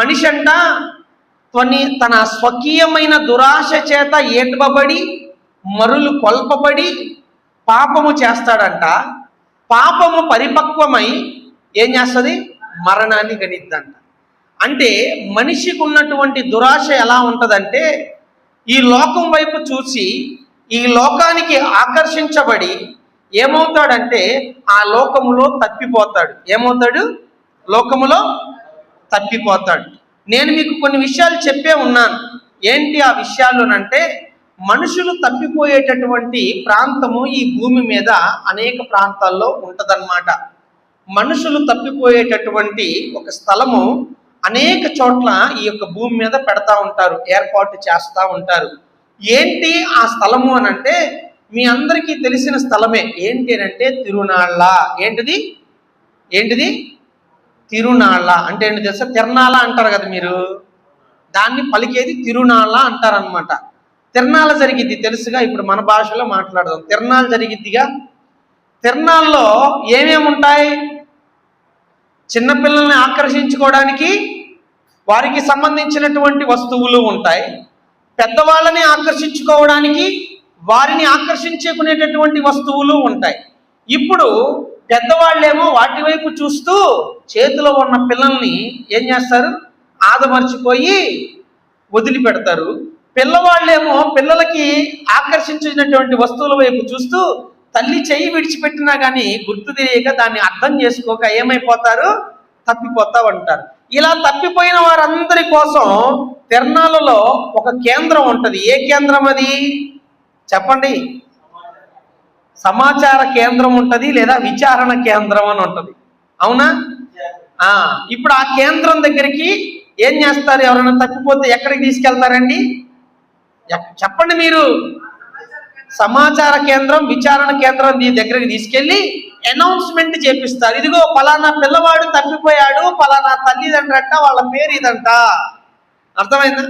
మనిషి అంట తన స్వకీయమైన దురాశ చేత ఏడ్వబడి మరులు కొల్పబడి పాపము చేస్తాడంట. పాపము పరిపక్వమై ఏం చేస్తుంది? మరణాన్ని గణిద్దంట. అంటే మనిషికి ఉన్నటువంటి దురాశ ఎలా ఉంటుందంటే, ఈ లోకం వైపు చూసి ఈ లోకానికి ఆకర్షించబడి ఏమవుతాడంటే ఆ లోకములో తప్పిపోతాడు. ఏమవుతాడు? లోకములో తప్పిపోతాడు. నేను మీకు కొన్ని విషయాలు చెప్పే ఉన్నాను. ఏంటి ఆ విషయాలు అంటే, మనుషులు తప్పిపోయేటటువంటి ప్రాంతము ఈ భూమి మీద అనేక ప్రాంతాల్లో ఉంటదన్నమాట. మనుషులు తప్పిపోయేటటువంటి ఒక స్థలము అనేక చోట్ల ఈ యొక్క భూమి మీద పెడతా ఉంటారు, ఏర్పాటు చేస్తూ ఉంటారు. ఏంటి ఆ స్థలము అని అంటే, మీ అందరికీ తెలిసిన స్థలమే. ఏంటి అంటే తిరునాళ్ళ. ఏంటిది? తిరునాళ్ళ అంటే ఏంటి తెలుసా? తిరణాల అంటారు కదా మీరు, దాన్ని పలికేది తిరునాళ్ళ అంటారనమాట. తిరణాల జరిగిద్ది తెలుసుగా. ఇప్పుడు మన భాషలో మాట్లాడదాం. తిరణాలు జరిగిద్దిగా. తిరణాల్లో ఏమేమి ఉంటాయి? చిన్నపిల్లల్ని ఆకర్షించుకోవడానికి వారికి సంబంధించినటువంటి వస్తువులు ఉంటాయి. పెద్దవాళ్ళని ఆకర్షించుకోవడానికి వారిని ఆకర్షించుకునేటటువంటి వస్తువులు ఉంటాయి. ఇప్పుడు పెద్దవాళ్ళేమో వాటి వైపు చూస్తూ చేతిలో ఉన్న పిల్లల్ని ఏం చేస్తారు? ఆదమర్చిపోయి వదిలిపెడతారు. పిల్లవాళ్ళేమో పిల్లలకి ఆకర్షించినటువంటి వస్తువుల వైపు చూస్తూ తల్లి చెయ్యి విడిచిపెట్టినా కానీ గుర్తు తెలియక దాన్ని అర్థం చేసుకోక ఏమైపోతారు? తప్పిపోతా ఉంటారు. ఇలా తప్పిపోయిన వారందరి కోసం తిరణాలలో ఒక కేంద్రం ఉంటుంది. ఏ కేంద్రం అది చెప్పండి? సమాచార కేంద్రం ఉంటుంది, లేదా విచారణ కేంద్రం అని ఉంటుంది. అవునా? ఇప్పుడు ఆ కేంద్రం దగ్గరికి ఏం చేస్తారు? ఎవరైనా తప్పిపోతే ఎక్కడికి తీసుకెళ్తారండి? చెప్పండి మీరు. సమాచార కేంద్రం, విచారణ కేంద్రం దగ్గరికి తీసుకెళ్లి అనౌన్స్మెంట్ చేపిస్తారు. ఇదిగో పలానా పిల్లవాడు తప్పిపోయాడు, పలానా తల్లిదండ్రంట, వాళ్ళ పేరు ఇదంట. అర్థమైందా?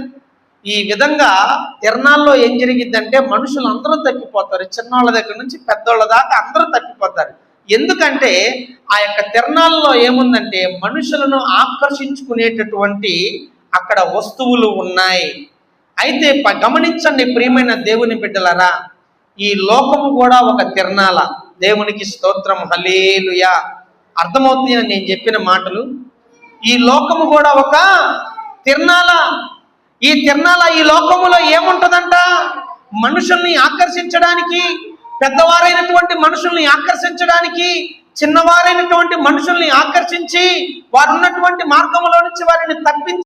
ఈ విధంగా తిరణాల్లో ఏం జరిగిద్దంటే మనుషులు అందరూ తప్పిపోతారు. చిన్నవాళ్ళ దగ్గర నుంచి పెద్దోళ్ళ దాకా అందరూ తప్పిపోతారు. ఎందుకంటే ఆ యొక్క తిరణాల్లో ఏముందంటే మనుషులను ఆకర్షించుకునేటటువంటి అక్కడ వస్తువులు ఉన్నాయి. అయితే గమనించండి ప్రియమైన దేవుని బిడ్డలారా, ఈ లోకము కూడా ఒక తిరణాల. దేవునికి స్తోత్రం, హల్లెలూయా. అర్థమవుతుంది నేను చెప్పిన మాటలు? ఈ లోకము కూడా ఒక తిరణాల. ఈ తిరణాల ఈ లోకములో ఏముంటదంట? మనుషుల్ని ఆకర్షించడానికి, పెద్దవారైనటువంటి మనుషుల్ని ఆకర్షించడానికి, చిన్నవారైనటువంటి మనుషుల్ని ఆకర్షించి వారు ఉన్నటువంటి మార్గంలో నుంచి వారిని తప్పించి